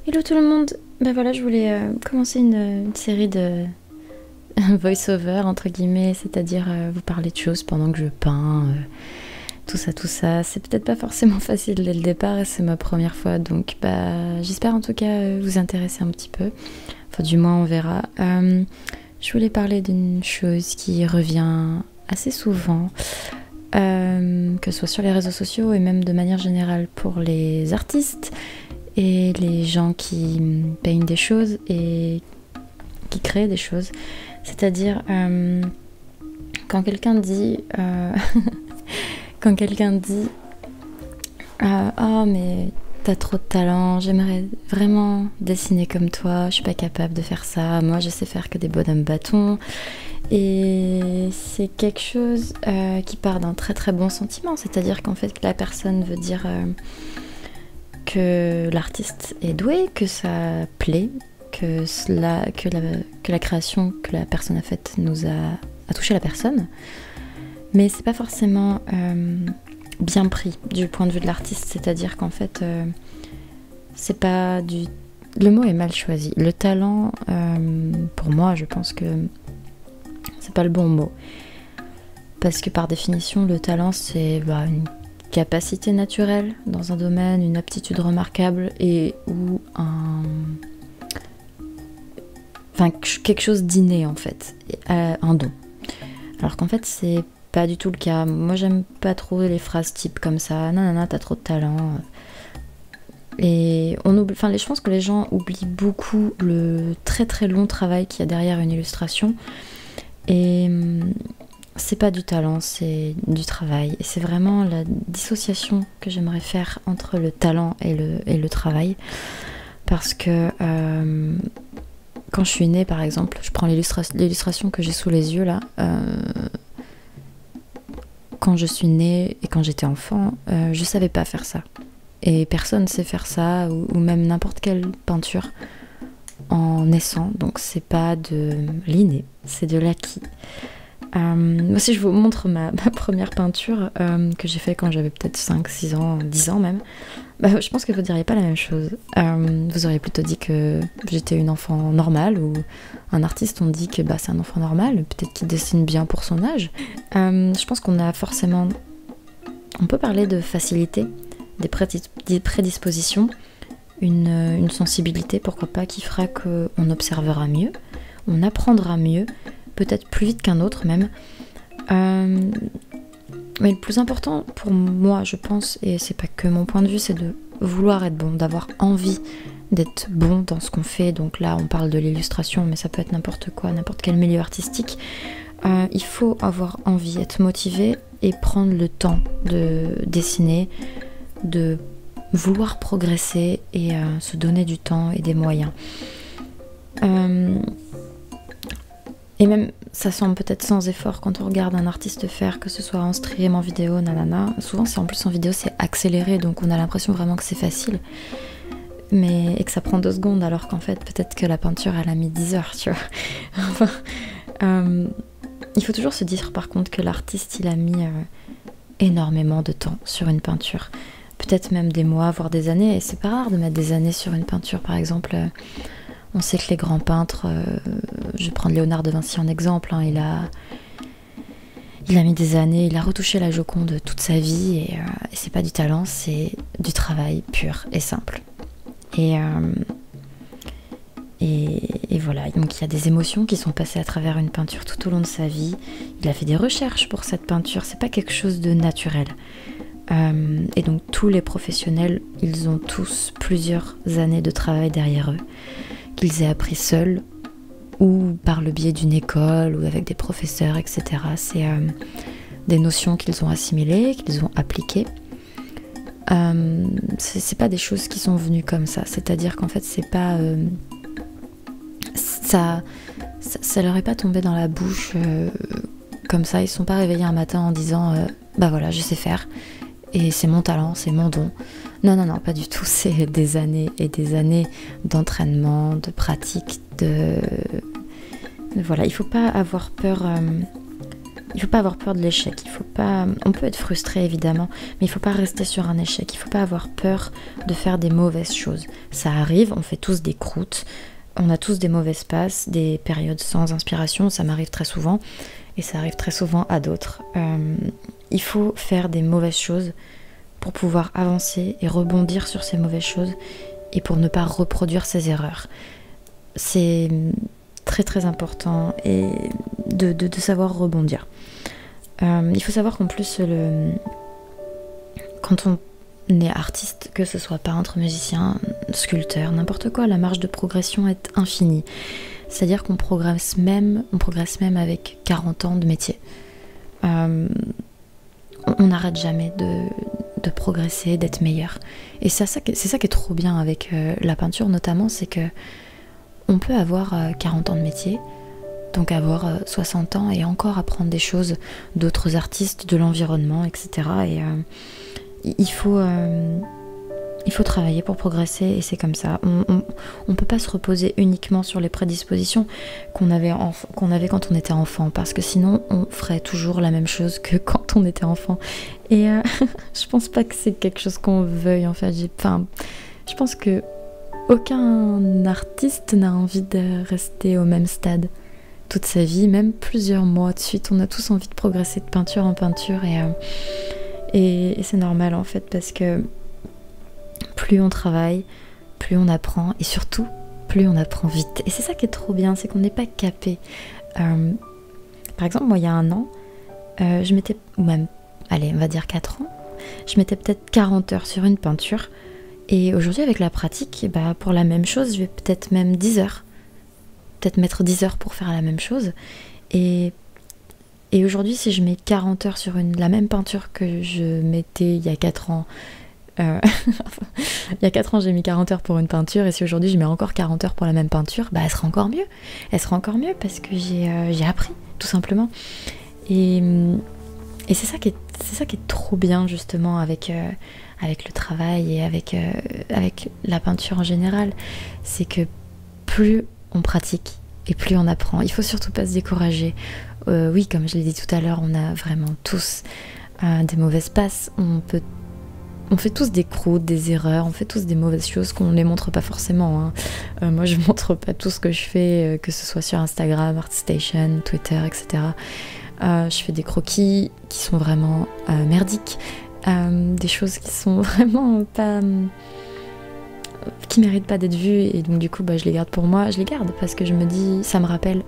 Hello tout le monde. Ben voilà, je voulais commencer une série de voice-over entre guillemets, c'est-à-dire vous parler de choses pendant que je peins, tout ça, tout ça. C'est peut-être pas forcément facile dès le départ et c'est ma première fois, donc bah j'espère en tout cas vous intéresser un petit peu. Enfin du moins on verra. Je voulais parler d'une chose qui revient assez souvent, que ce soit sur les réseaux sociaux et même de manière générale pour les artistes et les gens qui peignent des choses et qui créent des choses. C'est-à-dire quand quelqu'un dit quand quelqu'un dit oh mais t'as trop de talent, j'aimerais vraiment dessiner comme toi, je suis pas capable de faire ça, moi je sais faire que des bonhommes bâtons. Et c'est quelque chose qui part d'un très très bon sentiment, c'est-à-dire qu'en fait la personne veut dire que l'artiste est doué, que ça plaît, que la création que la personne a faite a touché la personne, mais c'est pas forcément bien pris du point de vue de l'artiste, c'est-à-dire qu'en fait c'est pas du... Le mot est mal choisi. Le talent, pour moi, je pense que c'est pas le bon mot. Parce que par définition, le talent, c'est une capacité naturelle dans un domaine, une aptitude remarquable et ou quelque chose d'inné en fait, un don. Alors qu'en fait c'est pas du tout le cas. Moi j'aime pas trop les phrases type comme ça, non, t'as trop de talent. Et on oublie, je pense que les gens oublient beaucoup le très très long travail qu'il y a derrière une illustration. Et c'est pas du talent, c'est du travail. Et c'est vraiment la dissociation que j'aimerais faire entre le talent et le travail. Parce que quand je suis née, par exemple, je prends l'illustration que j'ai sous les yeux là. Quand je suis née et quand j'étais enfant, je savais pas faire ça. Et personne ne sait faire ça, ou même n'importe quelle peinture en naissant. Donc c'est pas de l'inné, c'est de l'acquis. Moi, si je vous montre ma première peinture que j'ai fait quand j'avais peut-être 5, 6 ans, 10 ans même, je pense que vous diriez pas la même chose. Vous auriez plutôt dit que j'étais une enfant normale, ou un artiste, on dit que c'est un enfant normal, peut-être qu'il dessine bien pour son âge. Je pense qu'on a forcément... On peut parler de facilité, des prédispositions, une sensibilité, pourquoi pas, qui fera qu'on observera mieux, on apprendra mieux, peut-être plus vite qu'un autre même. Mais le plus important pour moi, je pense, et c'est pas que mon point de vue, c'est de vouloir être bon, d'avoir envie d'être bon dans ce qu'on fait. Donc là, on parle de l'illustration, mais ça peut être n'importe quoi, n'importe quel milieu artistique. Il faut avoir envie, être motivé et prendre le temps de dessiner, de vouloir progresser et se donner du temps et des moyens. Et même, ça semble peut-être sans effort quand on regarde un artiste faire, que ce soit en stream, en vidéo, nanana. Souvent, en plus en vidéo, c'est accéléré, donc on a l'impression vraiment que c'est facile. Et que ça prend 2 secondes, alors qu'en fait, peut-être que la peinture, elle a mis 10 heures, tu vois. Il faut toujours se dire, par contre, que l'artiste, il a mis énormément de temps sur une peinture. Peut-être même des mois, voire des années. Et c'est pas rare de mettre des années sur une peinture, par exemple... On sait que les grands peintres, je vais prendre Léonard de Vinci en exemple, hein, il a mis des années, il a retouché la Joconde toute sa vie, et c'est pas du talent, c'est du travail pur et simple. Et voilà, donc il y a des émotions qui sont passées à travers une peinture tout au long de sa vie. Il a fait des recherches pour cette peinture, c'est pas quelque chose de naturel. Et donc tous les professionnels, ils ont tous plusieurs années de travail derrière eux, qu'ils aient appris seuls ou par le biais d'une école ou avec des professeurs, etc. C'est des notions qu'ils ont assimilées, qu'ils ont appliquées. C'est pas des choses qui sont venues comme ça, c'est-à-dire qu'en fait c'est pas... ça leur est pas tombé dans la bouche comme ça, ils sont pas réveillés un matin en disant voilà, je sais faire et c'est mon talent, c'est mon don. Non, pas du tout, c'est des années et des années d'entraînement, de pratique, voilà, il faut pas avoir peur il faut pas avoir peur de l'échec. Il faut pas, on peut être frustré évidemment, mais il faut pas rester sur un échec. Il faut pas avoir peur de faire des mauvaises choses. Ça arrive, on fait tous des croûtes, on a tous des mauvaises passes, des périodes sans inspiration, ça m'arrive très souvent, et ça arrive très souvent à d'autres. Il faut faire des mauvaises choses pour pouvoir avancer et rebondir sur ces mauvaises choses, et pour ne pas reproduire ces erreurs. C'est très très important et de savoir rebondir. Il faut savoir qu'en plus, quand on est artiste, que ce soit peintre, musicien, sculpteur, n'importe quoi, la marge de progression est infinie. C'est-à-dire qu'on progresse même avec 40 ans de métier. On n'arrête jamais de progresser, d'être meilleur. Et c'est ça qui est trop bien avec la peinture notamment, c'est que on peut avoir 40 ans de métier, donc avoir 60 ans et encore apprendre des choses d'autres artistes, de l'environnement, etc. Et il faut travailler pour progresser, et c'est comme ça. On peut pas se reposer uniquement sur les prédispositions qu'on avait quand on était enfant, parce que sinon on ferait toujours la même chose que quand on était enfant. Et je pense pas que c'est quelque chose qu'on veuille en fait. Je pense que aucun artiste n'a envie de rester au même stade toute sa vie, même plusieurs mois de suite. On a tous envie de progresser de peinture en peinture, et c'est normal en fait, parce que plus on travaille, plus on apprend, et surtout plus on apprend vite. Et c'est ça qui est trop bien, c'est qu'on n'est pas capé. Par exemple, moi il y a un an, je m'étais, ou même, allez, on va dire 4 ans, je mettais peut-être 40 heures sur une peinture. Et aujourd'hui, avec la pratique, bah, pour la même chose, je vais peut-être même 10 heures. Peut-être mettre 10 heures pour faire la même chose. Et aujourd'hui, si je mets 40 heures sur la même peinture que je mettais il y a 4 ans, il y a 4 ans, j'ai mis 40 heures pour une peinture, et si aujourd'hui je mets encore 40 heures pour la même peinture, bah, elle sera encore mieux. Elle sera encore mieux parce que j'ai appris, tout simplement. Et c'est ça qui est trop bien, justement, avec le travail et avec la peinture en général. C'est que plus on pratique et plus on apprend. Il faut surtout pas se décourager. Oui, comme je l'ai dit tout à l'heure, on a vraiment tous des mauvaises passes. On fait tous des croûtes, des erreurs, on fait tous des mauvaises choses qu'on ne les montre pas forcément. Moi, je montre pas tout ce que je fais, que ce soit sur Instagram, ArtStation, Twitter, etc. Je fais des croquis qui sont vraiment merdiques, des choses qui sont vraiment pas... qui méritent pas d'être vues, et donc du coup bah, je les garde pour moi. Je les garde parce que je me dis, ça me rappelle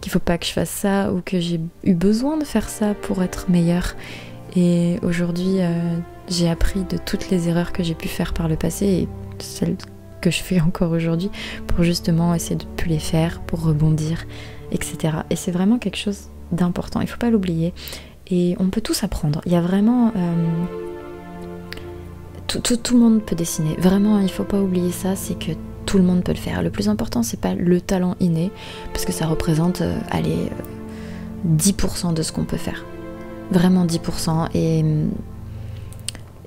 qu'il faut pas que je fasse ça, ou que j'ai eu besoin de faire ça pour être meilleure. Et aujourd'hui, j'ai appris de toutes les erreurs que j'ai pu faire par le passé, et celles que je fais encore aujourd'hui, pour justement essayer de ne plus les faire, pour rebondir, etc. Et c'est vraiment quelque chose d'important, il faut pas l'oublier. Et on peut tous apprendre. Il y a vraiment... tout le monde peut dessiner. Vraiment, il faut pas oublier ça, c'est que tout le monde peut le faire. Le plus important, c'est pas le talent inné, parce que ça représente, 10% de ce qu'on peut faire. Vraiment 10%.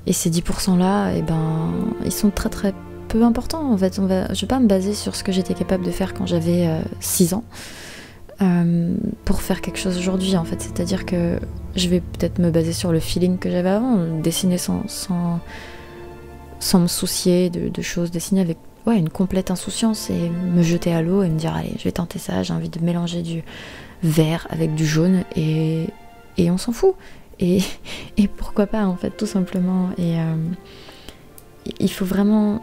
Et ces 10% là, eh ben, ils sont très très peu importants. En fait, je vais pas me baser sur ce que j'étais capable de faire quand j'avais 6 ans pour faire quelque chose aujourd'hui, en fait. C'est-à-dire que je vais peut-être me baser sur le feeling que j'avais avant, dessiner sans me soucier de choses, dessiner avec une complète insouciance, et me jeter à l'eau et me dire allez, je vais tenter ça, j'ai envie de mélanger du vert avec du jaune, et on s'en fout, et pourquoi pas, en fait, tout simplement. Et il faut vraiment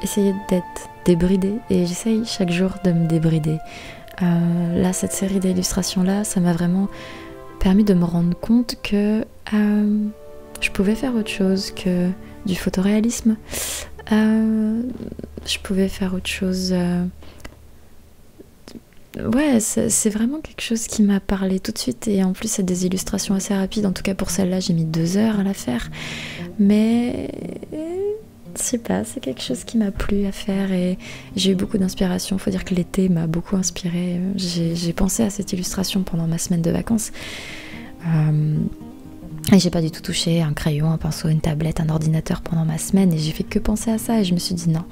essayer d'être débridé, et j'essaye chaque jour de me débrider. Là, cette série d'illustrations là, ça m'a vraiment permis de me rendre compte que je pouvais faire autre chose que du photoréalisme. Je pouvais faire autre chose. C'est vraiment quelque chose qui m'a parlé tout de suite, et en plus c'est des illustrations assez rapides. En tout cas pour celle-là, j'ai mis 2 heures à la faire, mais je sais pas, c'est quelque chose qui m'a plu à faire, et j'ai eu beaucoup d'inspiration. Faut dire que l'été m'a beaucoup inspirée. J'ai pensé à cette illustration pendant ma semaine de vacances. Et j'ai pas du tout touché un crayon, un pinceau, une tablette, un ordinateur pendant ma semaine, et j'ai fait que penser à ça, et je me suis dit non,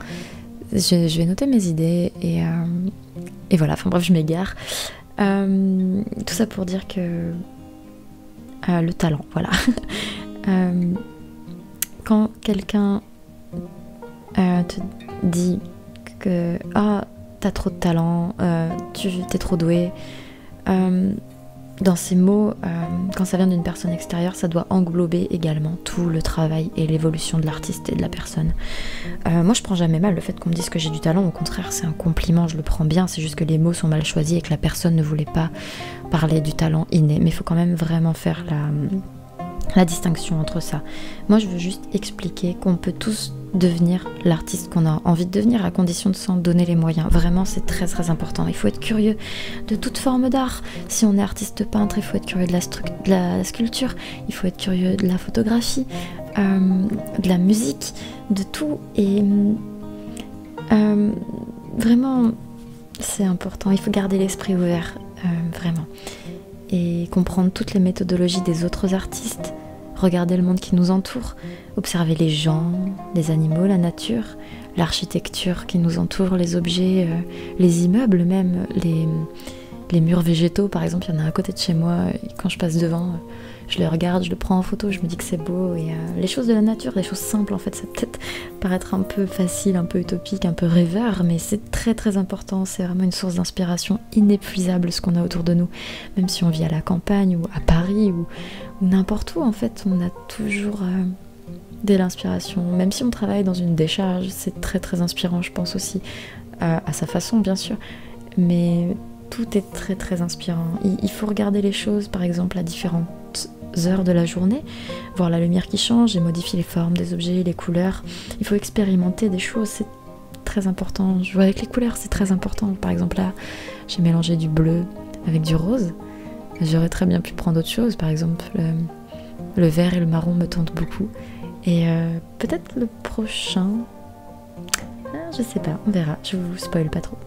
je vais noter mes idées, et voilà, enfin bref, je m'égare. Tout ça pour dire que le talent, voilà. Quand quelqu'un te dit que t'as trop de talent, t'es trop doué, dans ces mots, quand ça vient d'une personne extérieure, ça doit englober également tout le travail et l'évolution de l'artiste et de la personne. Moi, je prends jamais mal le fait qu'on me dise que j'ai du talent. Au contraire, c'est un compliment, je le prends bien. C'est juste que les mots sont mal choisis et que la personne ne voulait pas parler du talent inné. Mais il faut quand même vraiment faire la distinction entre ça. Moi, je veux juste expliquer qu'on peut tous devenir l'artiste qu'on a envie de devenir à condition de s'en donner les moyens. Vraiment, c'est très très important. Il faut être curieux de toute forme d'art. Si on est artiste peintre, il faut être curieux de la sculpture, il faut être curieux de la photographie, de la musique, de tout. Et vraiment, c'est important. Il faut garder l'esprit ouvert, vraiment. Et comprendre toutes les méthodologies des autres artistes, regarder le monde qui nous entoure, observer les gens, les animaux, la nature, l'architecture qui nous entoure, les objets, les immeubles même, les murs végétaux par exemple, il y en a à côté de chez moi, quand je passe devant, je les regarde, je le prends en photo, je me dis que c'est beau, et les choses de la nature, les choses simples en fait, ça peut peut-être paraître un peu facile, un peu utopique, un peu rêveur, mais c'est très très important, c'est vraiment une source d'inspiration inépuisable ce qu'on a autour de nous, même si on vit à la campagne ou à Paris ou n'importe où en fait, on a toujours de l'inspiration, même si on travaille dans une décharge, c'est très très inspirant je pense aussi, à sa façon bien sûr, mais tout est très très inspirant. Il faut regarder les choses par exemple à différentes heures de la journée, voir la lumière qui change et modifier les formes des objets, les couleurs. Il faut expérimenter des choses, c'est très important. Jouer avec les couleurs, c'est très important. Par exemple là, j'ai mélangé du bleu avec du rose. J'aurais très bien pu prendre autre chose, par exemple le vert et le marron me tentent beaucoup. Et peut-être le prochain, je sais pas, on verra, je vous spoil pas trop.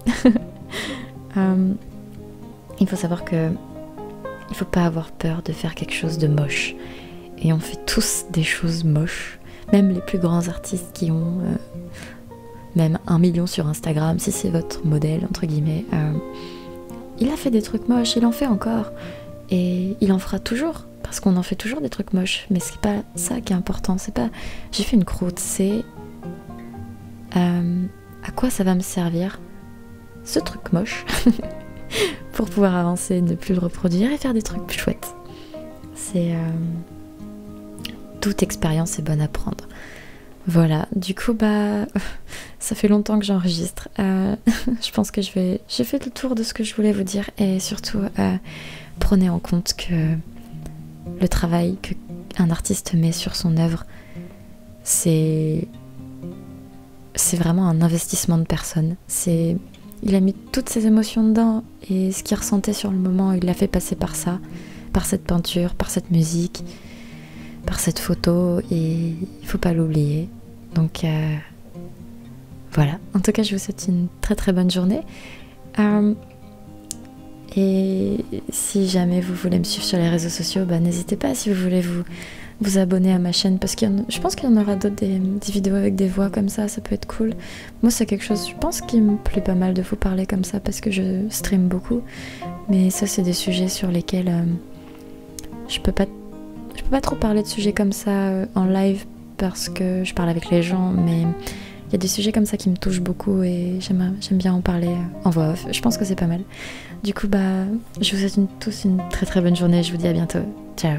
Il faut savoir que il faut pas avoir peur de faire quelque chose de moche. Et on fait tous des choses moches. Même les plus grands artistes qui ont même 1 million sur Instagram, si c'est votre modèle, entre guillemets, il a fait des trucs moches, il en fait encore. Et il en fera toujours, parce qu'on en fait toujours des trucs moches. Mais c'est pas ça qui est important. C'est pas j'ai fait une croûte, c'est à quoi ça va me servir ce truc moche pour pouvoir avancer, ne plus le reproduire et faire des trucs plus chouettes. C'est toute expérience est bonne à prendre. Voilà, du coup ça fait longtemps que j'enregistre. Je pense que j'ai fait le tour de ce que je voulais vous dire, et surtout prenez en compte que le travail qu'un artiste met sur son œuvre, c'est vraiment un investissement de personne. Il a mis toutes ses émotions dedans, et ce qu'il ressentait sur le moment, il l'a fait passer par ça, par cette peinture, par cette musique, par cette photo, et il faut pas l'oublier. Donc voilà, en tout cas je vous souhaite une très très bonne journée. Et si jamais vous voulez me suivre sur les réseaux sociaux, n'hésitez pas. Si vous voulez vous abonner à ma chaîne, parce que je pense qu'il y en aura d'autres, des vidéos avec des voix comme ça peut être cool. Moi c'est quelque chose, je pense, qui me plaît pas mal de vous parler comme ça, parce que je stream beaucoup, mais ça c'est des sujets sur lesquels je peux pas trop parler de sujets comme ça en live, parce que je parle avec les gens, mais il y a des sujets comme ça qui me touchent beaucoup, et j'aime bien en parler en voix off. Je pense que c'est pas mal. Du coup je vous souhaite tous une très très bonne journée, je vous dis à bientôt. Ciao.